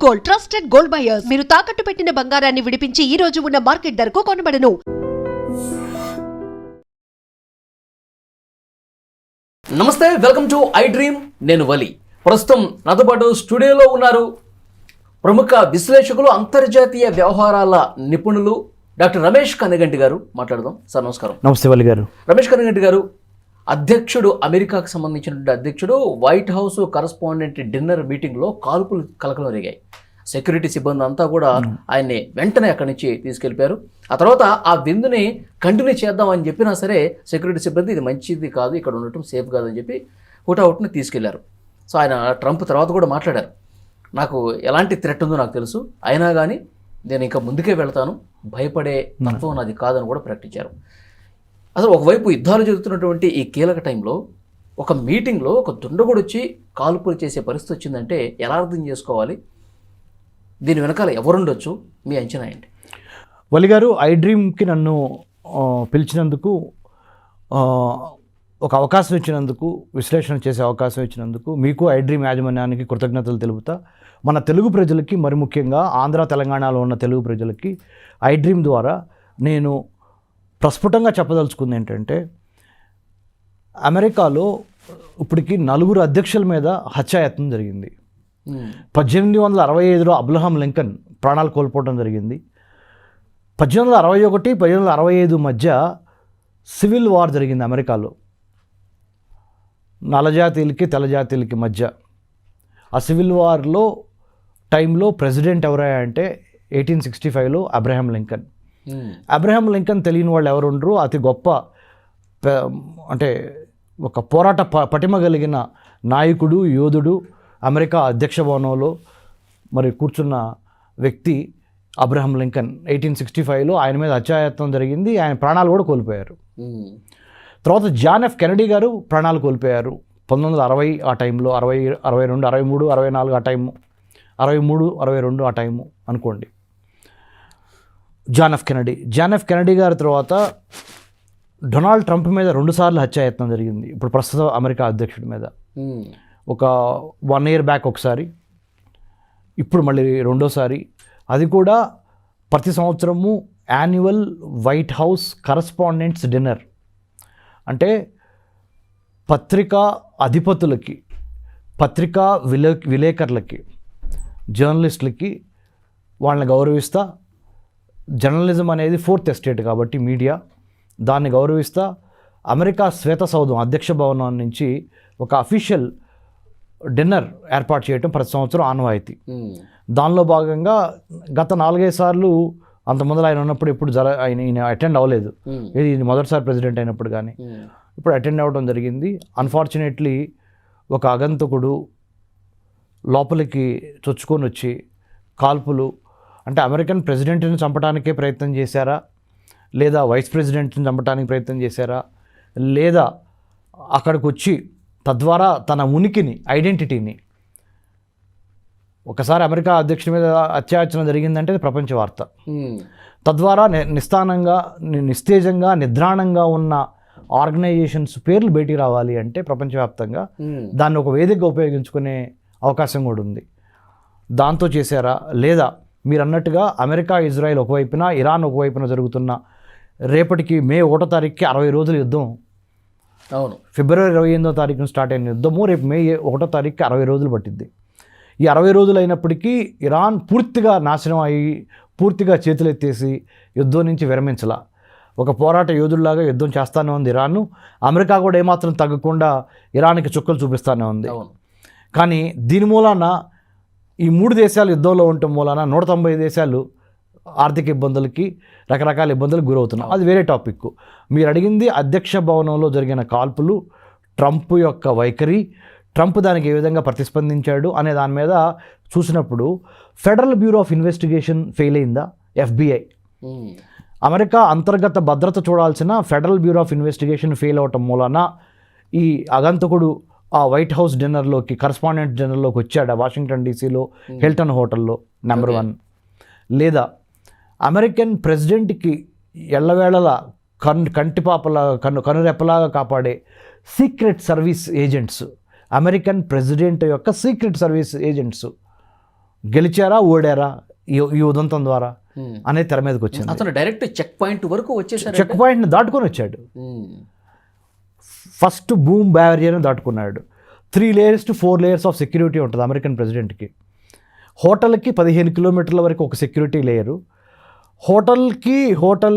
Gold, trusted gold buyers. మీరు తాకట్టు పెట్టిన బంగారాన్ని విడిపించి ఈ రోజు ఉన్న మార్కెట్ ధరకు కొనబడను. నమస్తే, వెల్కమ్ టు ఐ డ్రీమ్. నేను వలి. ప్రస్తుతం నాతో పాటు స్టూడియోలో ఉన్నారు ప్రముఖ విశ్లేషకులు, అంతర్జాతీయ వ్యవహారాల నిపుణులు డాక్టర్ రమేష్ కన్నగంటి గారు. మాట్లాడదాం. సార్ నమస్కారం. నమస్తే వలి గారు. రమేష్ కన్నగంటి గారు, అధ్యక్షుడు, అమెరికాకు సంబంధించినటువంటి అధ్యక్షుడు వైట్ హౌస్ కరస్పాండెంట్ డిన్నర్ మీటింగ్లో కాల్పులు కలకలం రేగాయి. సెక్యూరిటీ సిబ్బంది అంతా కూడా ఆయన్ని వెంటనే అక్కడి నుంచి తీసుకెళ్ళిపోయారు. ఆ తర్వాత ఆ విందుని కంటిన్యూ చేద్దామని చెప్పినా సరే సెక్యూరిటీ సిబ్బంది ఇది మంచిది కాదు, ఇక్కడ ఉండటం సేఫ్ కాదని చెప్పి హుటాహుటిని తీసుకెళ్లారు. సో ఆయన ట్రంప్ తర్వాత కూడా మాట్లాడారు, నాకు ఎలాంటి థ్రెట్ ఉందో నాకు తెలుసు, అయినా కానీ నేను ఇంకా ముందుకే వెళ్తాను, భయపడే తత్వం నాది కాదని కూడా ప్రకటించారు. అసలు ఒకవైపు యుద్ధాలు జరుగుతున్నటువంటి ఈ కీలక టైంలో ఒక మీటింగ్లో ఒక దుండగుడు వచ్చి కాల్పులు చేసే పరిస్థితి వచ్చిందంటే ఎలా అర్థం చేసుకోవాలి? దీని వెనకాల ఎవరుండొచ్చు? మీ అంచనా ఏంటి? వలి గారు, ఐ డ్రీమ్కి నన్ను పిలిచినందుకు, ఒక అవకాశం ఇచ్చినందుకు, విశ్లేషణ చేసే అవకాశం ఇచ్చినందుకు మీకు, ఐ డ్రీమ్ యాజమాన్యానికి కృతజ్ఞతలు తెలుపుతా. మన తెలుగు ప్రజలకి, మరి ముఖ్యంగా ఆంధ్ర తెలంగాణలో ఉన్న తెలుగు ప్రజలకి ఐ డ్రీమ్ ద్వారా నేను ప్రస్ఫుటంగా చెప్పదలుచుకుంది ఏంటంటే, అమెరికాలో ఇప్పటికి 4 అధ్యక్షుల మీద హత్యాయత్నం జరిగింది. 1865లో అబ్రహాం లింకన్ ప్రాణాలు కోల్పోవడం జరిగింది. 1861, 1865 మధ్య సివిల్ వార్ జరిగింది అమెరికాలో, నల్లజాతీయులకి తెల్లజాతీయులకి మధ్య. ఆ సివిల్ వార్లో టైంలో ప్రెసిడెంట్ ఎవరయ్యా అంటే 1865లో అబ్రహాం లింకన్. అబ్రహాం లింకన్ తెలియని వాళ్ళు ఎవరుండరు. అతి గొప్ప, అంటే ఒక పోరాట పటిమ కలిగిన నాయకుడు, యోధుడు, అమెరికా అధ్యక్ష భవనంలో మరి కూర్చున్న వ్యక్తి అబ్రహాం లింకన్. 1865లో ఆయన మీద హత్యాయత్నం జరిగింది, ఆయన ప్రాణాలు కూడా కోల్పోయారు. తర్వాత జాన్ ఎఫ్ కెనడీ గారు ప్రాణాలు కోల్పోయారు 1960 ఆ టైంలో, 60, 62, 63, 64 ఆ టైము, 63, 62 ఆ టైము అనుకోండి. జాన్ ఎఫ్ కెనడీ గారి తర్వాత డొనాల్డ్ ట్రంప్ మీద 2 సార్లు హత్యాయత్నం జరిగింది. ఇప్పుడు ప్రస్తుతం అమెరికా అధ్యక్షుడి మీద ఒక 1 year బ్యాక్ ఒకసారి, ఇప్పుడు మళ్ళీ రెండోసారి. అది కూడా ప్రతి సంవత్సరము annual white house correspondents dinner, అంటే పత్రికా అధిపతులకి, పత్రికా విలేకరులకి, జర్నలిస్టులకి వాళ్ళని గౌరవిస్తా. జర్నలిజం అనేది 4th estate కాబట్టి మీడియా, దాన్ని గౌరవిస్తా అమెరికా శ్వేత సౌధం అధ్యక్ష భవనం నుంచి ఒక అఫీషియల్ డిన్నర్ ఏర్పాటు చేయడం ప్రతి సంవత్సరం ఆనవాయితీ. దానిలో భాగంగా గత 4-5 సార్లు, అంతకుముందు ఆయన ఉన్నప్పుడు ఎప్పుడు ఆయన అటెండ్ అవ్వలేదు, ఇది మొదటిసారి ప్రెసిడెంట్ అయినప్పుడు, కానీ ఇప్పుడు అటెండ్ అవ్వడం జరిగింది. అన్ఫార్చునేట్లీ ఒక ఆగంతకుడు లోపలికి చొచ్చుకొని వచ్చి కాల్పులు, అంటే అమెరికన్ ప్రెసిడెంట్ని చంపడానికే ప్రయత్నం చేశారా, లేదా వైస్ ప్రెసిడెంట్ని చంపడానికి ప్రయత్నం చేశారా, లేదా అక్కడికి వచ్చి తద్వారా తన ఉనికిని, ఐడెంటిటీని, ఒకసారి అమెరికా అధ్యక్షుడి మీద అత్యాచరణ జరిగిందంటే ప్రపంచ వార్త. తద్వారా నిస్తేజంగా, నిద్రాణంగా ఉన్న ఆర్గనైజేషన్స్ పేర్లు బయటికి రావాలి అంటే ప్రపంచవ్యాప్తంగా దాన్ని ఒక వేదికగా ఉపయోగించుకునే అవకాశం కూడా ఉంది. దాంతో చేశారా, లేదా మీరు అన్నట్టుగా అమెరికా, ఇజ్రాయెల్ ఒకవైపున, ఇరాన్ ఒకవైపున జరుగుతున్న, రేపటికి మే 1వ తారీఖుకి 60 రోజుల యుద్ధం. అవును, ఫిబ్రవరి 28వ తారీఖున స్టార్ట్ అయిన యుద్ధము రేపు మే 1వ తారీఖుకి 60 రోజులు పట్టిద్ది. ఈ 60 రోజులు అయినప్పటికీ ఇరాన్ పూర్తిగా నాశనం అయ్యి, పూర్తిగా చేతులెత్తేసి యుద్ధం నుంచి విరమించలా. ఒక పోరాట యోధుల్లాగా యుద్ధం చేస్తానే ఉంది ఇరాన్. అమెరికా కూడా ఏమాత్రం తగ్గకుండా ఇరాన్కి చుక్కలు చూపిస్తానే ఉంది. కానీ దీని మూలాన ఈ 3 దేశాలు యుద్ధంలో ఉండటం మూలాన 190 దేశాలు ఆర్థిక ఇబ్బందులకి, రకరకాల ఇబ్బందులకు గురవుతున్నాం. అది వేరే టాపిక్. మీరు అడిగింది అధ్యక్ష భవనంలో జరిగిన కాల్పులు, ట్రంప్ యొక్క వైఖరి, ట్రంప్ దానికి ఏ విధంగా ప్రతిస్పందించాడు అనే దాని మీద చూసినప్పుడు federal bureau of investigation fail అయిందా? FBI, అమెరికా అంతర్గత భద్రత చూడాల్సిన federal bureau of investigation fail అవటం మూలాన ఈ అగంతకుడు ఆ వైట్ హౌస్ డిన్నర్లోకి, కరస్పాండెంట్ డిన్నర్లోకి వచ్చాడు వాషింగ్టన్ డీసీలో హిల్టన్ హోటల్లో నెంబర్ 1. లేదా అమెరికన్ ప్రెసిడెంట్కి ఎల్లవేళలా కంటిపాపలా కనురెప్పలాగా కాపాడే secret service agents, American president యొక్క సీక్రెట్ సర్వీస్ ఏజెంట్స్ గెలిచారా ఓడారా ఈ ఉదంతం ద్వారా అనేది తెర మీదకి వచ్చింది. అతను డైరెక్ట్ చెక్ పాయింట్ వరకు వచ్చేసారు. చెక్ పాయింట్ని దాటుకొని వచ్చాడు. ఫస్ట్ బూమ్ బ్యారియర్ని దాటుకున్నాడు. 3 layers to 4 layers of security ఉంటుంది అమెరికన్ ప్రెసిడెంట్కి. హోటల్కి 15 కిలోమీటర్ల వరకు ఒక సెక్యూరిటీ లేయరు. హోటల్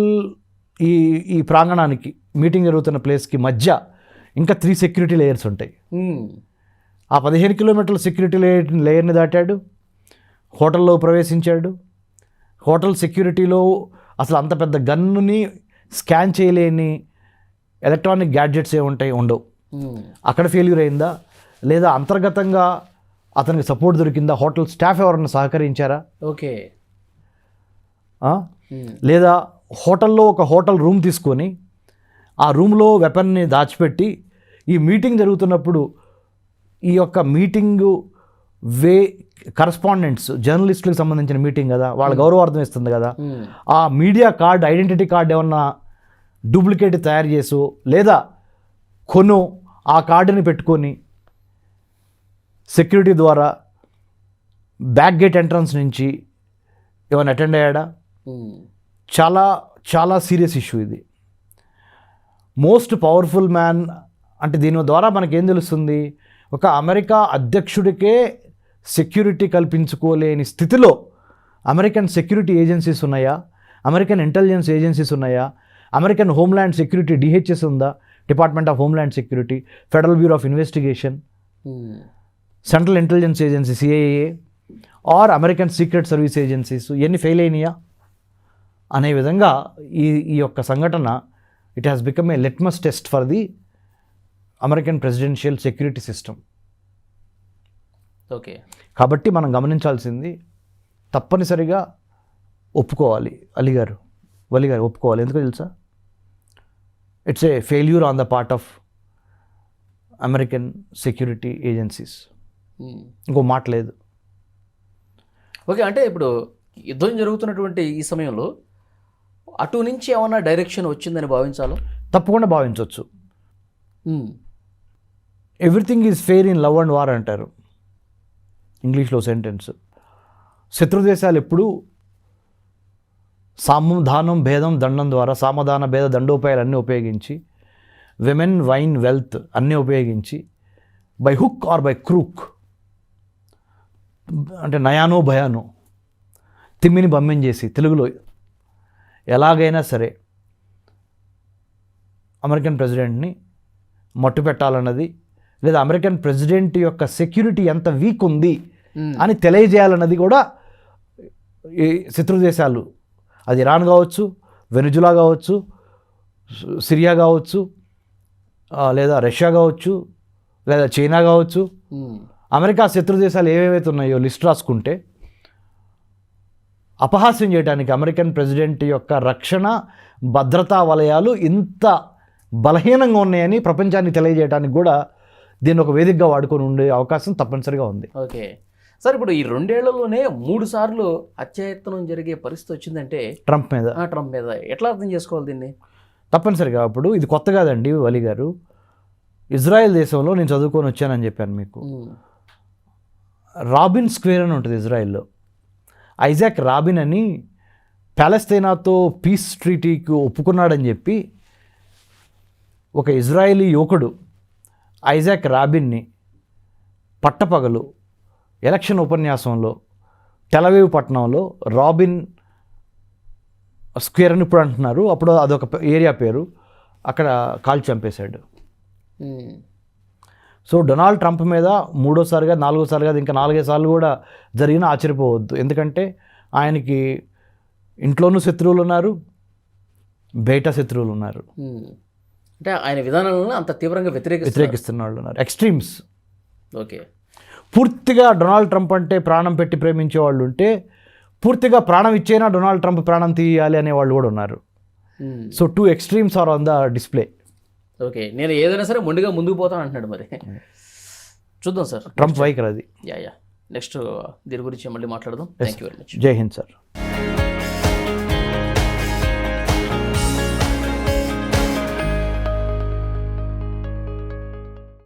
ఈ ప్రాంగణానికి మీటింగ్ జరుగుతున్న ప్లేస్కి మధ్య ఇంకా 3 సెక్యూరిటీ లేయర్స్ ఉంటాయి. ఆ 15 కిలోమీటర్ల సెక్యూరిటీ లేయర్ని దాటాడు, హోటల్లో ప్రవేశించాడు. హోటల్ సెక్యూరిటీలో అసలు అంత పెద్ద గన్నుని స్కాన్ చేయలేని ఎలక్ట్రానిక్ గ్యాడ్జెట్స్ ఉండవు. అక్కడ ఫెయిల్యూర్ అయిందా, లేదా అంతర్గతంగా అతనికి సపోర్ట్ దొరికిందా, హోటల్ స్టాఫ్ ఎవరన్నా సహకరించారా, ఓకే, లేదా హోటల్లో ఒక హోటల్ రూమ్ తీసుకొని ఆ రూమ్లో వెపన్ని దాచిపెట్టి ఈ మీటింగ్ జరుగుతున్నప్పుడు ఈ యొక్క మీటింగు కరస్పాండెంట్స్ జర్నలిస్టులకు సంబంధించిన మీటింగ్ కదా, వాళ్ళ గౌరవార్థం ఇస్తుంది కదా, ఆ మీడియా కార్డ్ ఐడెంటిటీ కార్డ్ ఏమన్నా డూప్లికేట్ తయారు చేసో లేదా కొను ఆ కార్డుని పెట్టుకొని సెక్యూరిటీ ద్వారా బ్యాక్ గేట్ ఎంట్రన్స్ నుంచి ఏమైనా అటెండ్ అయ్యాడా? చాలా చాలా సీరియస్ ఇష్యూ ఇది. మోస్ట్ పవర్ఫుల్ మ్యాన్ అంటే దీని ద్వారా మనకేం తెలుస్తుంది, ఒక అమెరికా అధ్యక్షుడికే సెక్యూరిటీ కల్పించుకోలేని స్థితిలో అమెరికన్ సెక్యూరిటీ ఏజెన్సీస్ ఉన్నాయా, అమెరికన్ ఇంటెలిజెన్స్ ఏజెన్సీస్ ఉన్నాయా, అమెరికన్ హోమ్ల్యాండ్ సెక్యూరిటీ డిహెచ్ఎస్ ఉందా, department of homeland security, federal bureau of investigation, central intelligence agency CIA or American secret service agencies ఇవన్నీ ఫెయిల్ అయినాయా అనే విధంగా ఈ యొక్క సంఘటన it has become a litmus test for the American presidential security system. Okay, కాబట్టి మనం గమనించాల్సింది తప్పనిసరిగా ఒప్పుకోవాలి, వలి గారు ఒప్పుకోవాలి. ఎందుకో తెలుసా, it's a failure on the part of American security agencies. ఇంకో మాట లేదు. ఓకే, అంటే ఇప్పుడు యుద్ధం జరుగుతున్నటువంటి ఈ సమయంలో అటు నుంచి ఏమన్నా డైరెక్షన్ వచ్చిందని భావించాలో? తప్పకుండా భావించవచ్చు. Everything is fair in love and war అంటారు ఇంగ్లీష్లో సెంటెన్స్. శత్రుదేశాలు ఎప్పుడూ సామధానం భేదం దండం ద్వారా సామధాన భేద దండోపాయాలు అన్నీ ఉపయోగించి, విమెన్ వైన్ వెల్త్ అన్నీ ఉపయోగించి, by hook are by crook అంటే నయానో భయానో తిమ్మిని బమ్మిం చేసి తెలుగులో ఎలాగైనా సరే అమెరికన్ ప్రెసిడెంట్ని మట్టు పెట్టాలన్నది, లేదా అమెరికన్ ప్రెసిడెంట్ యొక్క సెక్యూరిటీ ఎంత వీక్ ఉంది అని తెలియజేయాలన్నది కూడా ఈ శత్రు దేశాలు, అది ఇరాన్ కావచ్చు, వెనుజులా కావచ్చు, సిరియా కావచ్చు, లేదా రష్యా కావచ్చు, లేదా చైనా కావచ్చు, అమెరికా శత్రు దేశాలు ఏవేవైతే ఉన్నాయో లిస్ట్ రాసుకుంటే అపహాస్యం చేయడానికి అమెరికన్ ప్రెసిడెంట్ యొక్క రక్షణ భద్రతా వలయాలు ఇంత బలహీనంగా ఉన్నాయని ప్రపంచానికి తెలియజేయడానికి కూడా దీన్ని ఒక వేదికగా వాడుకొని ఉండే అవకాశం తప్పనిసరిగా ఉంది. ఓకే సార్, ఇప్పుడు ఈ 2 ఏళ్లలోనే 3 సార్లు హత్యాయత్నం జరిగే పరిస్థితి వచ్చిందంటే ట్రంప్ మీద ఎట్లా అర్థం చేసుకోవాలి దీన్ని? తప్పనిసరిగా ఇప్పుడు ఇది కొత్త కాదండి వలి గారు. ఇజ్రాయెల్ దేశంలో నేను చదువుకొని వచ్చానని చెప్పాను మీకు. రాబిన్ స్క్వేర్ అని ఉంటుంది ఇజ్రాయెల్లో. ఐజాక్ రాబిన్ అని పాలస్తీనాతో పీస్ ట్రీటీకి ఒప్పుకున్నాడని చెప్పి ఒక ఇజ్రాయేలీ యువకుడు ఐజాక్ రాబిన్ని పట్టపగలు ఎలక్షన్ ఉపన్యాసంలో టెలవీవ్ పట్టణంలో రాబిన్ స్క్వేర్ అని ఇప్పుడు అంటున్నారు, అప్పుడు అదొక ఏరియా పేరు, అక్కడ కాల్చి చంపేశాడు. సో డొనాల్డ్ ట్రంప్ మీద 3వ సారిగా 4వ సారిగా ఇంకా 4-5 సార్లు కూడా జరిగినా ఆశ్చర్యపోవద్దు. ఎందుకంటే ఆయనకి ఇంట్లోనూ శత్రువులు ఉన్నారు, బయట శత్రువులు ఉన్నారు. అంటే ఆయన విధానాలను అంత తీవ్రంగా వ్యతిరేకిస్తున్న వాళ్ళు ఉన్నారు, ఎక్స్ట్రీమ్స్. ఓకే, పూర్తిగా డొనాల్డ్ ట్రంప్ అంటే ప్రాణం పెట్టి ప్రేమించే వాళ్ళు ఉంటే, పూర్తిగా ప్రాణం ఇచ్చైనా డొనాల్డ్ ట్రంప్ ప్రాణం తీయాలి అనే వాళ్ళు కూడా ఉన్నారు. So 2 extremes are on the display. Okay, నేను ఏదైనా సరే మొండిగా ముందుకు పోతాను అంటున్నాడు. మరి చూద్దాం సార్, ట్రంప్ వైఖరి అది. నెక్స్ట్ దీని గురించి మళ్ళీ మాట్లాడదాం. Thank you very much. జై హింద్ సార్.